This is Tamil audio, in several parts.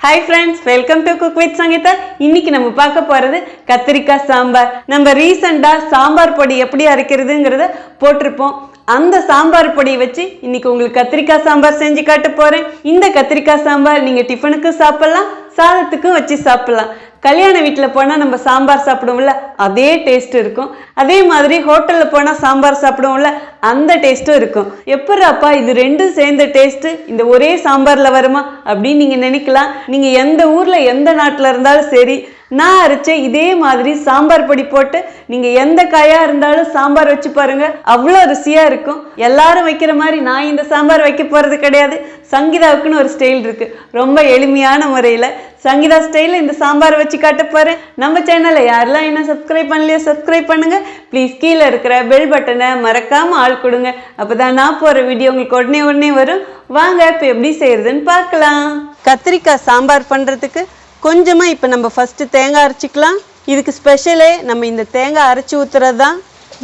Hi friends, welcome to Cook with Sangeetha. இன்னைக்கு நம்ம பார்க்க போறது கத்திரிக்கா சாம்பார். நம்ம ரீசன்ட்டா சாம்பார் பொடி எப்படி அரைக்கிறதுங்கறத போட்டுருப்போம். அந்த சாம்பார் பொடி வச்சு இன்னைக்கு உங்களுக்கு கத்திரிக்கா சாம்பார் செஞ்சு காட்ட போறேன். இந்த கத்திரிக்கா சாம்பார் நீங்க டிஃபனுக்கு சாப்பிடலாம், சாதத்துக்கும் வச்சு சாப்பிடலாம். கல்யாண வீட்ல போனா நம்ம சாம்பார் சாப்பிடுவோம்ல அதே டேஸ்ட் இருக்கும். அதே மாதிரி ஹோட்டல்ல போனா சாம்பார் சாப்பிடுவோம்ல அந்த டேஸ்டும் இருக்கும். எப்பறாப்பா இது ரெண்டும் சேர்ந்த டேஸ்ட் இந்த ஒரே சாம்பார்ல வருமா அப்படின்னு நீங்க நினைக்கலாம். நீங்க எந்த ஊர்ல எந்த நாட்டுல இருந்தாலும் சரி, நான் அரைச்ச இதே மாதிரி சாம்பார் பொடி போட்டு நீங்க எந்த காயா இருந்தாலும் சாம்பார் வச்சு பாருங்க, அவ்வளோ ருசியா இருக்கும். எல்லாரும் வைக்கிற மாதிரி நான் இந்த சாம்பார் வைக்க போறது கிடையாது. சங்கீதாவுக்குன்னு ஒரு ஸ்டைல் இருக்கு. ரொம்ப எளிமையான முறையில சங்கீதா ஸ்டைல இந்த சாம்பார் வச்சு காட்ட போறேன். நம்ம சேனலை யாரெல்லாம் என்ன சப்ஸ்கிரைப் பண்ணலையோ சப்ஸ்கிரைப் பண்ணுங்க. ப்ளீஸ் கீழே இருக்கிற பெல் பட்டனை மறக்காம ஆள் கொடுங்க. அப்பதான் நான் போற வீடியோ உங்களுக்கு உடனே வரும். வாங்க இப்போ எப்படி செய்யறதுன்னு பார்க்கலாம். கத்திரிக்காய் சாம்பார் பண்றதுக்கு கொஞ்சமா இப்போ நம்ம ஃபர்ஸ்ட் தேங்காய் அரைச்சிக்கலாம். இதுக்கு ஸ்பெஷலே நம்ம இந்த தேங்காய் அரைச்சி ஊத்துறது தான்.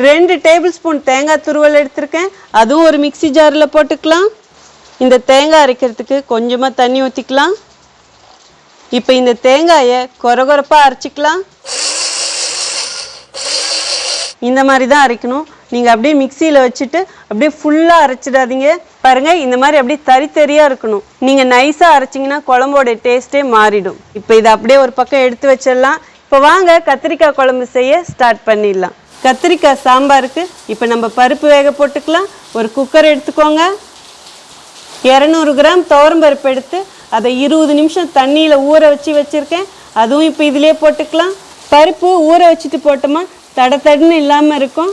2 டேபிள் ஸ்பூன் தேங்காய் துருவல் எடுத்திருக்கேன். அதுவும் ஒரு மிக்சி ஜாரில் போட்டுக்கலாம். இந்த தேங்காய் அரைக்கிறதுக்கு கொஞ்சமா தண்ணி ஊற்றிக்கலாம். இப்போ இந்த தேங்காயை கொரகொரப்பா அரைச்சிக்கலாம். இந்த மாதிரி தான் அரைக்கணும். நீங்கள் அப்படியே மிக்சியில் வச்சுட்டு அப்படியே ஃபுல்லாக அரைச்சிடாதீங்க. பாருங்கள், இந்த மாதிரி அப்படியே தரித்தரியாக இருக்கணும். நீங்கள் நைஸாக அரைச்சிங்கன்னா குழம்போட டேஸ்ட்டே மாறிடும். இப்போ இதை அப்படியே ஒரு பக்கம் எடுத்து வச்சிடலாம். இப்போ வாங்க கத்திரிக்காய் குழம்பு செய்ய ஸ்டார்ட் பண்ணிடலாம். கத்திரிக்காய் சாம்பாருக்கு இப்போ நம்ம பருப்பு வேக போட்டுக்கலாம். ஒரு குக்கர் எடுத்துக்கோங்க. 200 கிராம் துவரம்பருப்பு எடுத்து அதை 20 நிமிஷம் தண்ணியில் ஊற வச்சு வச்சுருக்கேன். அதுவும் இப்போ இதிலே போட்டுக்கலாம். பருப்பு ஊற வச்சுட்டு போட்டோமா தடன்னு இல்லாமல் இருக்கும்.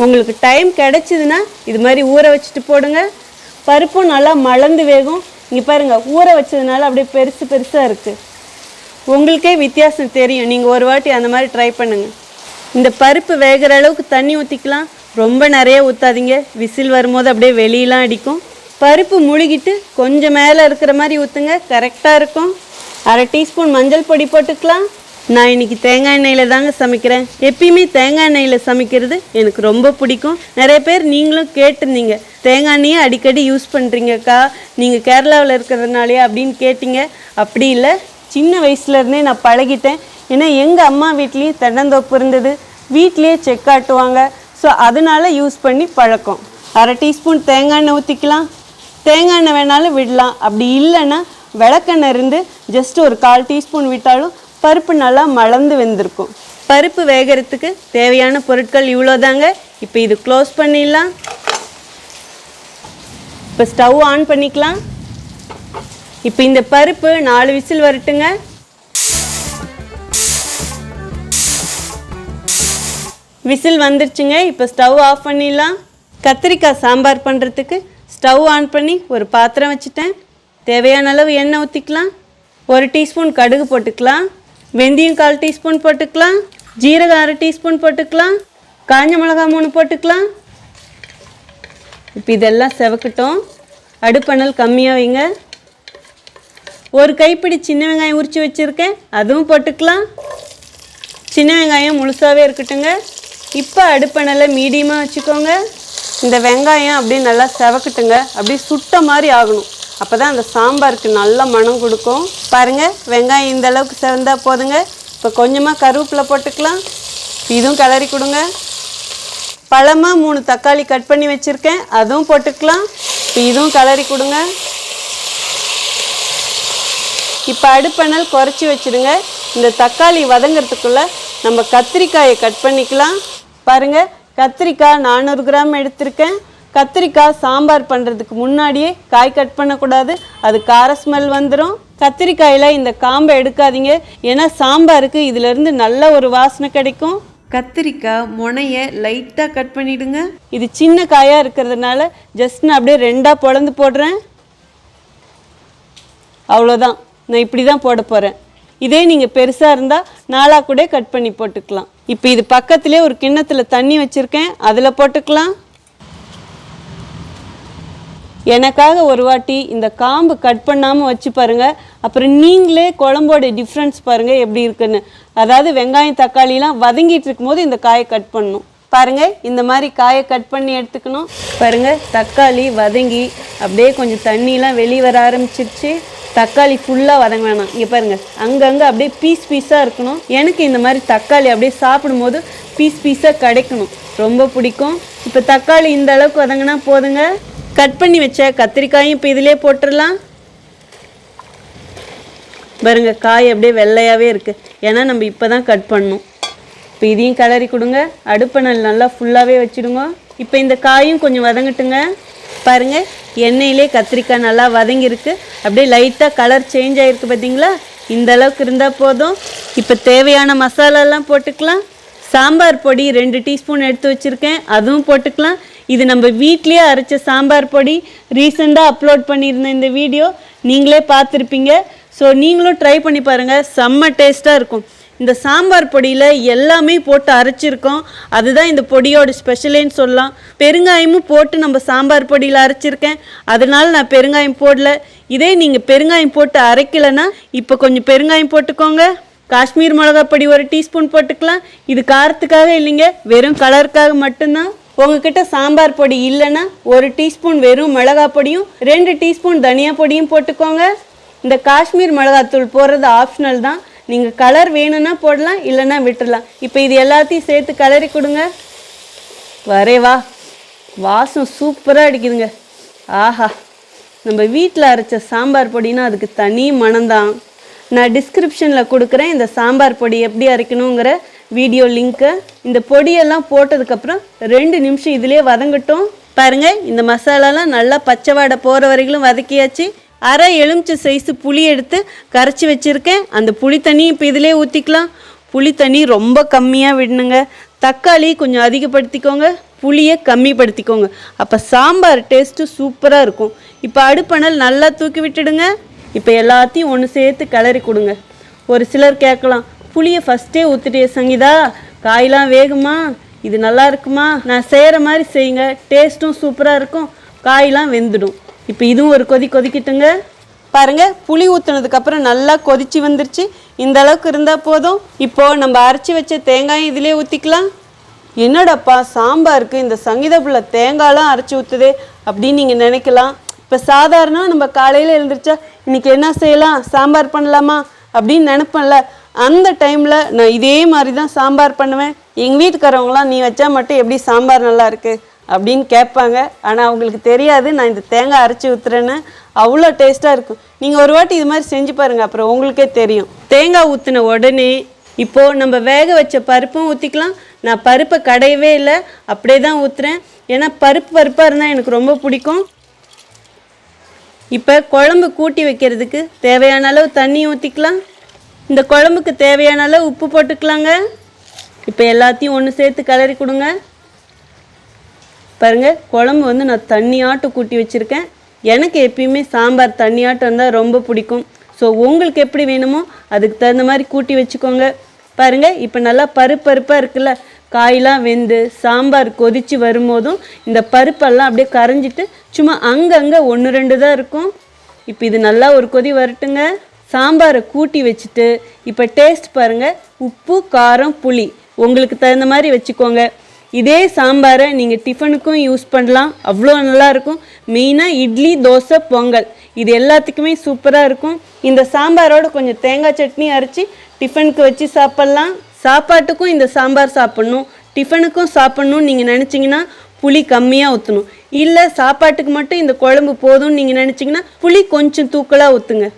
உங்களுக்கு டைம் கிடைச்சிதுன்னா இது மாதிரி ஊற வச்சுட்டு போடுங்க. பருப்பும் நல்லா மலர்ந்து வேகும். இங்கே பாருங்கள், ஊற வச்சதுனால அப்படியே பெருசாக இருக்குது. உங்களுக்கே வித்தியாசம் தெரியும். நீங்கள் ஒரு வாட்டி அந்த மாதிரி ட்ரை பண்ணுங்கள். இந்த பருப்பு வேகிற அளவுக்கு தண்ணி ஊற்றிக்கலாம். ரொம்ப நிறைய ஊற்றாதீங்க, விசில் வரும்போது அப்படியே வெளியெலாம் அடிக்கும். பருப்பு முழுகிட்டு கொஞ்சம் மேலே இருக்கிற மாதிரி ஊற்றுங்க, கரெக்டாக இருக்கும். 1/2 டீஸ்பூன் மஞ்சள் பொடி போட்டுக்கலாம். நான் இன்றைக்கி தேங்காய் எண்ணெயில் தாங்க சமைக்கிறேன். எப்பயுமே தேங்காய் எண்ணெயில் சமைக்கிறது எனக்கு ரொம்ப பிடிக்கும். நிறைய பேர் நீங்களும் கேட்டிருந்தீங்க, தேங்காய் எண்ணெயை அடிக்கடி யூஸ் பண்ணுறீங்கக்கா, நீங்கள் கேரளாவில் இருக்கிறதுனாலே அப்படின்னு கேட்டிங்க. அப்படி இல்லை, சின்ன வயசுலேருந்தே நான் பழகிட்டேன். ஏன்னா எங்கள் அம்மா வீட்லேயும் தென்னந்தோப்பு இருந்தது, வீட்லேயே செக் காட்டுவாங்க. ஸோ அதனால் யூஸ் பண்ணி பழக்கம். 1/2 டீஸ்பூன் தேங்காய் எண்ணெய் ஊற்றிக்கலாம். தேங்காய் எண்ணெய் வேணாலும் விடலாம். அப்படி இல்லைன்னா விளக்கெண்ணெய் இருந்து ஜஸ்ட் ஒரு 1/4 டீஸ்பூன் விட்டாலும் பருப்பு நல்லா மலர்ந்து வெந்திருக்கும். பருப்பு வேகிறதுக்கு தேவையான பொருட்கள் இவ்வளோதாங்க. இப்போ இது க்ளோஸ் பண்ணிடலாம். இப்போ ஸ்டவ் ஆன் பண்ணிக்கலாம். இப்போ இந்த பருப்பு 4 விசில் வரட்டுங்க. விசில் வந்துருச்சுங்க. இப்போ ஸ்டவ் ஆஃப் பண்ணிடலாம். கத்திரிக்காய் சாம்பார் பண்ணுறதுக்கு ஸ்டவ் ஆன் பண்ணி ஒரு பாத்திரம் வச்சுட்டேன். தேவையான அளவு எண்ணெய் ஊற்றிக்கலாம். 1 டீஸ்பூன் கடுகு போட்டுக்கலாம். வெந்தயம் 1/4 டீஸ்பூன் போட்டுக்கலாம். ஜீரகம் 1/2 டீஸ்பூன் போட்டுக்கலாம். காஞ்ச மிளகா 3 போட்டுக்கலாம். இப்போ இதெல்லாம் செவக்கட்டும். அடுப்பணல் கம்மியாக வைங்க. ஒரு கைப்பிடி சின்ன வெங்காயம் உரித்து வச்சுருக்கேன், அதுவும் போட்டுக்கலாம். சின்ன வெங்காயம் முழுசாகவே இருக்கட்டுங்க. இப்போ அடுப்பணலை மீடியமாக வச்சுக்கோங்க. இந்த வெங்காயம் அப்படியே நல்லா செவக்கட்டுங்க. அப்படியே சுட்ட மாதிரி ஆகணும். அப்போ தான் அந்த சாம்பாருக்கு நல்ல மனம் கொடுக்கும். பாருங்கள், வெங்காயம் இந்த அளவுக்கு செவந்தா போதுங்க. இப்போ கொஞ்சமாக கருவேப்பிலை போட்டுக்கலாம். இதுவும் கிளறி கொடுங்க. பழமாக 3 தக்காளி கட் பண்ணி வச்சுருக்கேன், அதுவும் போட்டுக்கலாம். இப்போ இதுவும் கிளறி கொடுங்க. இப்போ அடுப்பணல் குறைச்சி வச்சுடுங்க. இந்த தக்காளி வதங்கிறதுக்குள்ளே நம்ம கத்திரிக்காயை கட் பண்ணிக்கலாம். பாருங்கள், கத்திரிக்காய் 400 கிராம் எடுத்திருக்கேன். கத்திரிக்காய் சாம்பார் பண்ணுறதுக்கு முன்னாடியே காய் கட் பண்ணக்கூடாது, அது கார ஸ்மெல் வந்துடும். கத்திரிக்காயில் இந்த காம்பை எடுக்காதீங்க, ஏன்னா சாம்பாருக்கு இதிலேருந்து நல்ல ஒரு வாசனை கிடைக்கும். கத்திரிக்காய் முனையை லைட்டாக கட் பண்ணிவிடுங்க. இது சின்ன காயாக இருக்கிறதுனால ஜஸ்ட் நான் அப்படியே 2ஆக பொளந்து போடுறேன். அவ்வளோதான், நான் இப்படி தான் போட போகிறேன். இதே நீங்கள் பெருசாக இருந்தால் 4ஆக கூட கட் பண்ணி போட்டுக்கலாம். இப்போ இது பக்கத்துலேயே ஒரு கிண்ணத்தில் தண்ணி வச்சுருக்கேன், அதில் போட்டுக்கலாம். எனக்காக ஒரு வாட்டி இந்த காம்பு கட் பண்ணாமல் வச்சு பாருங்கள். அப்புறம் நீங்களே குழம்போட டிஃப்ரென்ஸ் பாருங்கள் எப்படி இருக்குன்னு. அதாவது வெங்காயம் தக்காளிலாம் வதங்கிட்டு இருக்கும்போது இந்த காயை கட் பண்ணணும். பாருங்கள், இந்த மாதிரி காயை கட் பண்ணி எடுத்துக்கணும். பாருங்கள், தக்காளி வதங்கி அப்படியே கொஞ்சம் தண்ணியெலாம் வெளியே வர ஆரம்பிச்சிருச்சு. தக்காளி ஃபுல்லாக வதங்க வேணாம். இங்கே பாருங்கள், அங்கங்கே அப்படியே பீஸ் பீஸாக இருக்கணும். எனக்கு இந்த மாதிரி தக்காளி அப்படியே சாப்பிடும்போது பீஸ் பீஸாக கிடைக்கணும், ரொம்ப பிடிக்கும். இப்போ தக்காளி இந்த அளவுக்கு வதங்கினா போதுங்க. கட் பண்ணி வச்ச கத்திரிக்காயும் இப்போ இதிலே போட்டுடலாம். பாருங்க, காய் அப்படியே வெள்ளையாகவே இருக்குது, ஏன்னா நம்ம இப்போ தான் கட் பண்ணணும். இப்போ இதையும் கிளறி கொடுங்க. அடுப்பணல் நல்லா ஃபுல்லாகவே வச்சுடுங்க. இப்போ இந்த காயும் கொஞ்சம் வதங்கட்டுங்க. பாருங்கள், எண்ணெயிலே கத்திரிக்காய் நல்லா வதங்கியிருக்கு. அப்படியே லைட்டாக கலர் சேஞ்ச் ஆகிருக்கு பார்த்தீங்களா? இந்த அளவுக்கு இருந்தால் போதும். இப்போ தேவையான மசாலாலாம் போட்டுக்கலாம். சாம்பார் பொடி 2 டீஸ்பூன் எடுத்து வச்சுருக்கேன், அதுவும் போட்டுக்கலாம். இது நம்ம வீட்லேயே அரைச்ச சாம்பார் பொடி. ரீசெண்டாக அப்லோட் பண்ணியிருந்தேன் இந்த வீடியோ, நீங்களே பார்த்துருப்பீங்க. ஸோ நீங்களும் ட்ரை பண்ணி பாருங்கள், செம்ம டேஸ்ட்டாக இருக்கும். இந்த சாம்பார் பொடியில் எல்லாமே போட்டு அரைச்சிருக்கோம், அதுதான் இந்த பொடியோட ஸ்பெஷலேன்னு சொல்லலாம். பெருங்காயமும் போட்டு நம்ம சாம்பார் பொடியில் அரைச்சிருக்கேன், அதனால் நான் பெருங்காயம் போடல. இதே நீங்கள் பெருங்காயம் போட்டு அரைக்கலைன்னா இப்போ கொஞ்சம் பெருங்காயம் போட்டுக்கோங்க. காஷ்மீர் மிளகா பொடி 1 டீஸ்பூன் போட்டுக்கலாம். இது காரத்துக்காக இல்லைங்க, வெறும் கலருக்காக மட்டும்தான். உங்ககிட்ட சாம்பார் பொடி இல்லைன்னா 1 டீஸ்பூன் வெறும் மிளகா பொடியும் 2 டீஸ்பூன் தனியா பொடியும் போட்டுக்கோங்க. இந்த காஷ்மீர் மிளகாத்தூள் போடுறது ஆப்ஷனல் தான், நீங்கள் கலர் வேணும்னா போடலாம், இல்லைன்னா விட்டுடலாம். இப்போ இது எல்லாத்தையும் சேர்த்து கலரி கொடுங்க. வரேவா, வாசம் சூப்பராக அடிக்குதுங்க. ஆஹா, நம்ம வீட்டில் அரைச்ச சாம்பார் பொடினா அதுக்கு தனி மனம்தான். நான் டிஸ்கிரிப்ஷனில் கொடுக்குறேன் இந்த சாம்பார் பொடி எப்படி அரைக்கணுங்கிற வீடியோ லிங்க்கு. இந்த பொடியெல்லாம் போட்டதுக்கப்புறம் 2 நிமிஷம் இதிலே வதங்கட்டும். பாருங்கள், இந்த மசாலாலாம் நல்லா பச்சை வாடை போகிற வரைக்கும் வதக்கியாச்சு. அரை எலுமிச்சை சைஸு புளி எடுத்து கரைச்சி வச்சுருக்கேன், அந்த புளி தண்ணி இப்போ இதிலே ஊற்றிக்கலாம். புளி தண்ணி ரொம்ப கம்மியாக விடணுங்க. தக்காளி கொஞ்சம் அதிகப்படுத்திக்கோங்க, புளியை கம்மிப்படுத்திக்கோங்க, அப்போ சாம்பார் டேஸ்ட்டு சூப்பராக இருக்கும். இப்போ அடுப்பணல் நல்லா தூக்கி விட்டுடுங்க. இப்போ எல்லாத்தையும் ஒன்று சேர்த்து கிளறி கொடுங்க. ஒரு சிலர் கேட்கலாம், புளியை ஃபஸ்ட்டே ஊற்றிட்டே சங்கீதா, காயெலாம் வேகுமா, இது நல்லா இருக்குமா? நான் செய்கிற மாதிரி செய்யுங்க, டேஸ்ட்டும் சூப்பராக இருக்கும், காயெலாம் வெந்துடும். இப்போ இதுவும் ஒரு கொதிக்கட்டுங்க. பாருங்கள், புளி ஊற்றுனதுக்கப்புறம் நல்லா கொதிச்சு வந்துருச்சு. இந்த அளவுக்கு இருந்தால் போதும். இப்போது நம்ம அரைச்சி வச்ச தேங்காயும் இதிலே ஊற்றிக்கலாம். என்னடாப்பா சாம்பாருக்கு இந்த சங்கீத புள்ள தேங்காயெலாம் அரைச்சி ஊற்றுதே அப்படின்னு நீங்கள் நினைக்கலாம். இப்போ சாதாரண நம்ம காலையில் எழுந்திரிச்சா இன்றைக்கி என்ன செய்யலாம், சாம்பார் பண்ணலாமா அப்படின்னு நினைப்பேன்ல, அந்த டைமில் நான் இதே மாதிரி தான் சாம்பார் பண்ணுவேன். எங்கள் வீட்டுக்காரவங்களாம் நீ வச்சா மட்டும் எப்படி சாம்பார் நல்லா இருக்குது அப்படின்னு கேட்பாங்க. ஆனால் அவங்களுக்கு தெரியாது நான் இந்த தேங்காய் அரைச்சி ஊற்றுறேன்னு. அவ்வளோ டேஸ்ட்டாக இருக்கும். நீங்கள் ஒரு வாட்டி இது மாதிரி செஞ்சு பாருங்கள், அப்புறம் உங்களுக்கே தெரியும். தேங்காய் ஊற்றின உடனே இப்போது நம்ம வேக வச்ச பருப்பும் ஊற்றிக்கலாம். நான் பருப்பை கடையவே இல்லை, அப்படியே தான் ஊற்றுறேன், ஏன்னா பருப்பாக இருந்தால் எனக்கு ரொம்ப பிடிக்கும். இப்போ குழம்பு கூட்டி வைக்கிறதுக்கு தேவையான அளவு தண்ணி ஊற்றிக்கலாம். இந்த குழம்புக்கு தேவையான அளவு உப்பு போட்டுக்கலாங்க. இப்போ எல்லாத்தையும் ஒன்று சேர்த்து கிளறி கொடுங்க. பாருங்கள், குழம்பு வந்து நான் தண்ணியாட்டம் கூட்டி வச்சுருக்கேன். எனக்கு எப்பயுமே சாம்பார் தண்ணியாட்டம் இருந்தால் ரொம்ப பிடிக்கும். ஸோ உங்களுக்கு எப்படி வேணுமோ அதுக்கு தகுந்த மாதிரி கூட்டி வச்சுக்கோங்க. பாருங்கள், இப்போ நல்லா பருப்பாக இருக்குல்ல, காயெலாம் வெந்து சாம்பார் கொதித்து வரும்போதும் இந்த பருப்பெல்லாம் அப்படியே கரைஞ்சிட்டு சும்மா அங்கங்கே 1-2 தான் இருக்கும். இப்போ இது நல்லா ஒரு கொதி வரட்டுங்க. சாம்பாரை கூட்டி வச்சுட்டு இப்போ டேஸ்ட் பாருங்கள். உப்பு, காரம், புளி உங்களுக்கு தகுந்த மாதிரி வச்சுக்கோங்க. இதே சாம்பாரை நீங்கள் டிஃபனுக்கும் யூஸ் பண்ணலாம், அவ்வளோ நல்லாயிருக்கும். மெயினாக இட்லி, தோசை, பொங்கல் இது எல்லாத்துக்குமே சூப்பராக இருக்கும். இந்த சாம்பாரோட கொஞ்சம் தேங்காய் சட்னி அரைச்சி டிஃபனுக்கு வச்சு சாப்பிட்லாம். சாப்பாட்டுக்கும் இந்த சாம்பார் சாப்பிட்ணும், டிஃபனுக்கும் சாப்பிட்ணுன்னு நீங்கள் நினச்சிங்கன்னா புளி கம்மியாக ஊற்றணும். இல்லை சாப்பாட்டுக்கு மட்டும் இந்த குழம்பு போதும்னு நீங்கள் நினச்சிங்கன்னா புளி கொஞ்சம் தூக்கலாக ஊற்றுங்க.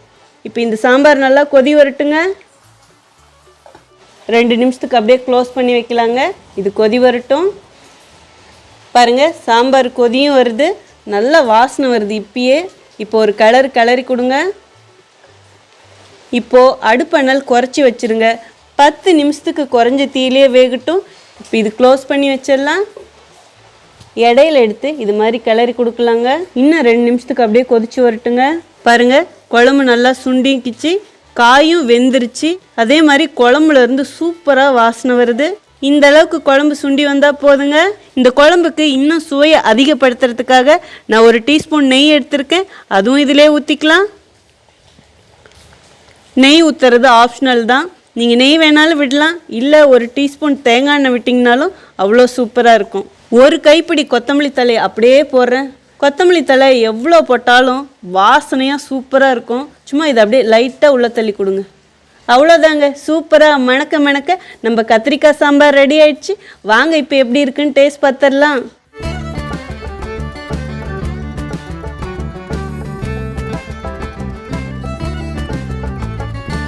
இப்போ இந்த சாம்பார் நல்லா கொதி வரட்டுங்க. 2 நிமிஷத்துக்கு அப்படியே க்ளோஸ் பண்ணி வைக்கலாங்க. இது கொதி வரட்டும். பாருங்கள், சாம்பார் கொதியும் வருது, நல்ல வாசனை வருது இப்பயே. இப்போ ஒரு கிளறி கொடுங்க. இப்போது அடுப்பணல் குறைச்சி வச்சுருங்க. 10 நிமிஷத்துக்கு குறைஞ்ச தீயிலே வேகட்டும். இப்போ இது க்ளோஸ் பண்ணி வச்சிடலாம். இடையில எடுத்து இது மாதிரி கிளறி கொடுக்கலாங்க. இன்னும் 2 நிமிஷத்துக்கு அப்படியே கொதிச்சு வரட்டுங்க. பாருங்கள், குழம்பு நல்லா சுண்டிக்கிச்சு, காயும் வெந்துருச்சு. அதே மாதிரி குழம்புலேருந்து சூப்பராக வாசனை வருது. இந்த அளவுக்கு குழம்பு சுண்டி வந்தால் போதுங்க. இந்த குழம்புக்கு இன்னும் சுவையை அதிகப்படுத்துறதுக்காக நான் 1 டீஸ்பூன் நெய் எடுத்திருக்கேன், அதுவும் இதிலே ஊற்றிக்கலாம். நெய் ஊற்றுறது ஆப்ஷனல் தான், நீங்கள் நெய் வேணாலும் விடலாம், இல்லை 1 டீஸ்பூன் தேங்காய் எண்ணெய் விட்டிங்கனாலும் அவ்வளோ சூப்பராக இருக்கும். 1 கைப்பிடி கொத்தமல்லி தழை அப்படியே போடுறேன். கொத்தமல்லி தழை எவ்வளோ போட்டாலும் வாசனையாக சூப்பராக இருக்கும். சும்மா இதை அப்படியே லைட்டாக உள்ள தள்ளி கொடுங்க. அவ்வளோதாங்க, சூப்பராக மணக்க மணக்க நம்ம கத்திரிக்காய் சாம்பார் ரெடி ஆயிடுச்சு. வாங்க இப்போ எப்படி இருக்குன்னு டேஸ்ட் பார்த்துடலாம்.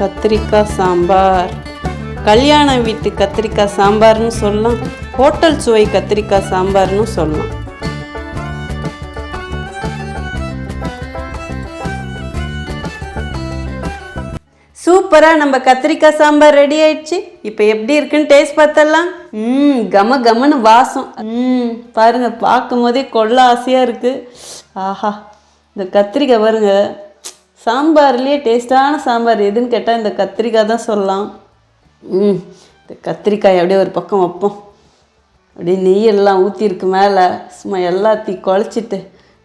கத்திரிக்காய் சாம்பார் கல்யாண வீட்டு கத்திரிக்காய் சாம்பார்னு சொல்லலாம், ஹோட்டல் சுவை கத்திரிக்காய் சாம்பார்னு சொல்லலாம். சூப்பராக நம்ம கத்திரிக்காய் சாம்பார் ரெடி ஆயிடுச்சு. இப்போ எப்படி இருக்குன்னு டேஸ்ட் பார்த்தலாம். கம கமன்னு வாசம். பாருங்க, பார்க்கும் போதே கொள்ள ஆசையாக இருக்குது. ஆஹா, இந்த கத்திரிக்காய் பாருங்க. சாம்பார்லேயே டேஸ்டான சாம்பார் எதுன்னு கேட்டால் இந்த கத்திரிக்காய் தான் சொல்லலாம். இந்த கத்திரிக்காய் அப்படியே ஒரு பக்கம் வைப்போம். அப்படியே நெய்யெல்லாம் ஊற்றிருக்கு மேலே, சும்மா எல்லாத்தையும் குழச்சிட்டு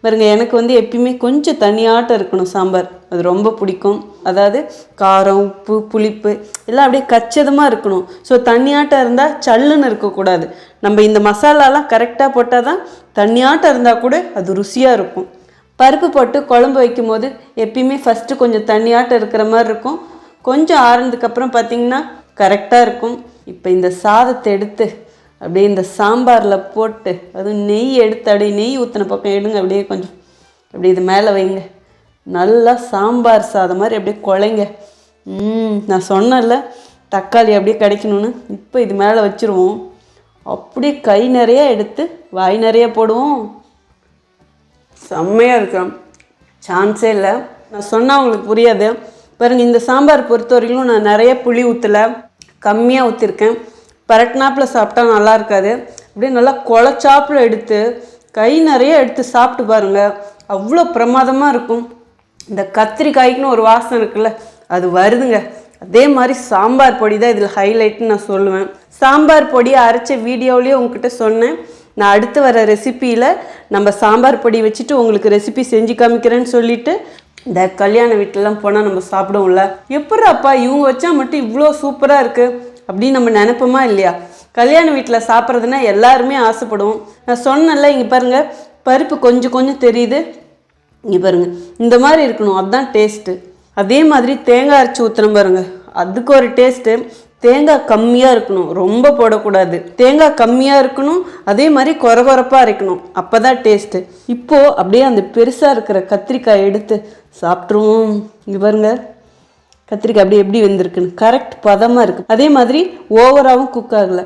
பாருங்க. எனக்கு வந்து எப்பயுமே கொஞ்சம் தனியாட்டம் இருக்கணும் சாம்பார், அது ரொம்ப பிடிக்கும். அதாவது காரம், உப்பு, புளிப்பு எல்லாம் அப்படியே கச்சிதமாக இருக்கணும். ஸோ தண்ணியாட்டம் இருந்தால் சல்லுன்னு இருக்கக்கூடாது. நம்ம இந்த மசாலாலாம் கரெக்டாக போட்டால் தான் தண்ணியாட்டம் இருந்தால் கூட அது ருசியாக இருக்கும். பருப்பு போட்டு குழம்பு வைக்கும் போது எப்பயுமே ஃபஸ்ட்டு கொஞ்சம் தண்ணியாட்டம் இருக்கிற மாதிரி இருக்கும். கொஞ்சம் ஆறுனதுக்கப்புறம் பார்த்திங்கன்னா கரெக்டாக இருக்கும். இப்போ இந்த சாதத்தை எடுத்து அப்படியே இந்த சாம்பாரில் போட்டு, அதுவும் நெய் எடுத்து அப்படியே நெய் ஊற்றின பக்கம் எடுங்க. அப்படியே கொஞ்சம் அப்படியே இது மேலே வைங்க. நல்லா சாம்பார் சாதம் மாதிரி அப்படியே குழைங்க. நான் சொன்னேன்ல தக்காளி அப்படியே கிடைக்கணும்னு. இப்போ இது மேலே வச்சுருவோம். அப்படியே கை நிறையா எடுத்து வாய் நிறையா போடுவோம். செம்மையாக இருக்கும், சான்ஸே இல்லை. நான் சொன்னால் உங்களுக்கு புரியாது. பாருங்கள், இந்த சாம்பார் பொறுத்த வரைக்கும் நான் நிறைய புளி ஊற்றலை, கம்மியாக ஊற்றிருக்கேன். பரட்டினாப்பில் சாப்பிட்டா நல்லா இருக்காது. அப்படியே நல்லா குழச்சாப்பில் எடுத்து கை நிறைய எடுத்து சாப்பிட்டு பாருங்கள், அவ்வளோ பிரமாதமாக இருக்கும். இந்த கத்திரிக்காய்க்குன்னு ஒரு வாசனை இருக்குல்ல, அது வருதுங்க. அதே மாதிரி சாம்பார் பொடி தான் இதில் ஹைலைட்னு நான் சொல்லுவேன். சாம்பார் பொடியை அரைச்ச வீடியோவிலேயே உங்ககிட்ட சொன்னேன். நான் அடுத்து வர ரெசிப்பியில் நம்ம சாம்பார் பொடி வச்சுட்டு உங்களுக்கு ரெசிபி செஞ்சு காமிக்கிறேன்னு சொல்லிவிட்டு, இந்த கல்யாண வீட்டிலலாம் போனால் நம்ம சாப்பிடுவோம்ல, எப்பட்றாப்பா இவங்க வச்சா மட்டும் இவ்வளோ சூப்பராக இருக்குது அப்படின்னு நம்ம நினைப்போமா இல்லையா? கல்யாண வீட்டில் சாப்பிட்றதுனா எல்லாருமே ஆசைப்படுவோம். நான் சொன்னேன்ல, இங்கே பாருங்கள், பருப்பு கொஞ்சம் கொஞ்சம் தெரியுது. இங்கே பாருங்கள், இந்த மாதிரி இருக்கணும், அதுதான் டேஸ்ட்டு. அதே மாதிரி தேங்காய் அரைச்சி ஊற்றுறோம் பாருங்கள், அதுக்கு ஒரு டேஸ்ட்டு. தேங்காய் கம்மியாக இருக்கணும், ரொம்ப போடக்கூடாது. தேங்காய் கம்மியாக இருக்கணும், அதே மாதிரி கொரகொரப்பாக அரைக்கணும், அப்போ தான் டேஸ்ட்டு. இப்போது அப்படியே அந்த பெருசாக இருக்கிற கத்திரிக்காய் எடுத்து சாப்பிட்ருவோம். இங்கே பாருங்கள், கத்திரிக்காய் அப்படியே எப்படி வெந்திருக்குன்னு கரெக்ட் பதமாக இருக்குது. அதே மாதிரி ஓவராகவும் குக் ஆகலை.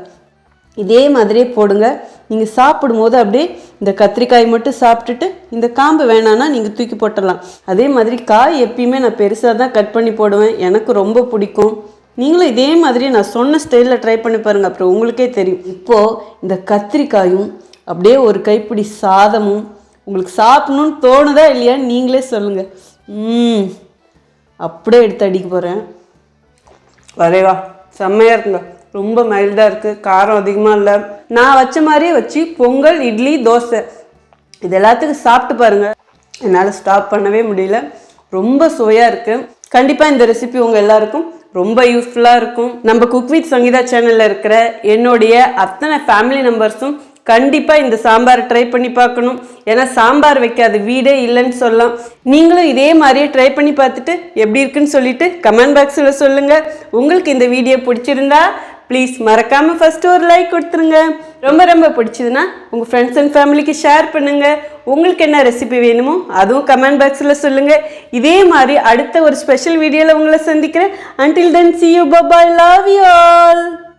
இதே மாதிரியே போடுங்க. நீங்கள் சாப்பிடும்போது அப்படியே இந்த கத்திரிக்காய் மட்டும் சாப்பிட்டுட்டு இந்த காம்பு வேணான்னா நீங்கள் தூக்கி போட்டுடலாம். அதே மாதிரி காய் எப்பயுமே நான் பெருசாக தான் கட் பண்ணி போடுவேன், எனக்கு ரொம்ப பிடிக்கும். நீங்களும் இதே மாதிரி நான் சொன்ன ஸ்டைலில் ட்ரை பண்ணி பாருங்கள், அப்புறம் உங்களுக்கே தெரியும். இப்போது இந்த கத்திரிக்காயும் அப்படியே ஒரு கைப்பிடி சாதமும் உங்களுக்கு சாப்பிடணுன்னு தோணுதா இல்லையான்னு நீங்களே சொல்லுங்கள். அப்படியே எடுத்து அடிக்க போகிறேன். வரேவா, செம்மையாக இருக்குங்க. ரொம்ப மைல்டாக இருக்குது, காரம் அதிகமாக இல்லை. நான் வச்ச மாதிரியே வச்சு பொங்கல், இட்லி, தோசை இது எல்லாத்துக்கும் சாப்பிட்டு பாருங்கள். என்னால் ஸ்டாப் பண்ணவே முடியல, ரொம்ப சுவையாக இருக்குது. கண்டிப்பாக இந்த ரெசிபி உங்கள் எல்லாருக்கும் ரொம்ப யூஸ்ஃபுல்லாக இருக்கும். நம்ம குக் வித் சங்கீதா சேனலில் இருக்கிற என்னுடைய அத்தனை ஃபேமிலி மெம்பர்ஸும் கண்டிப்பாக இந்த சாம்பார் ட்ரை பண்ணி பார்க்கணும். ஏன்னா சாம்பார் வைக்காத வீடே இல்லைன்னு சொல்லலாம். நீங்களும் இதே மாதிரியே ட்ரை பண்ணி பார்த்துட்டு எப்படி இருக்குன்னு சொல்லிட்டு கமெண்ட் பாக்ஸில் சொல்லுங்கள். உங்களுக்கு இந்த வீடியோ பிடிச்சிருந்தா ப்ளீஸ் மறக்காமல் ஃபஸ்ட்டு ஒரு லைக் கொடுத்துருங்க. ரொம்ப ரொம்ப பிடிச்சதுன்னா உங்கள் ஃப்ரெண்ட்ஸ் அண்ட் ஃபேமிலிக்கு ஷேர் பண்ணுங்கள். உங்களுக்கு என்ன ரெசிபி வேணுமோ அதுவும் கமெண்ட் பாக்ஸில் சொல்லுங்கள். இதே மாதிரி அடுத்த ஒரு ஸ்பெஷல் வீடியோவில் உங்களை சந்திக்கிறேன். Until then, see you, bye bye, love you all.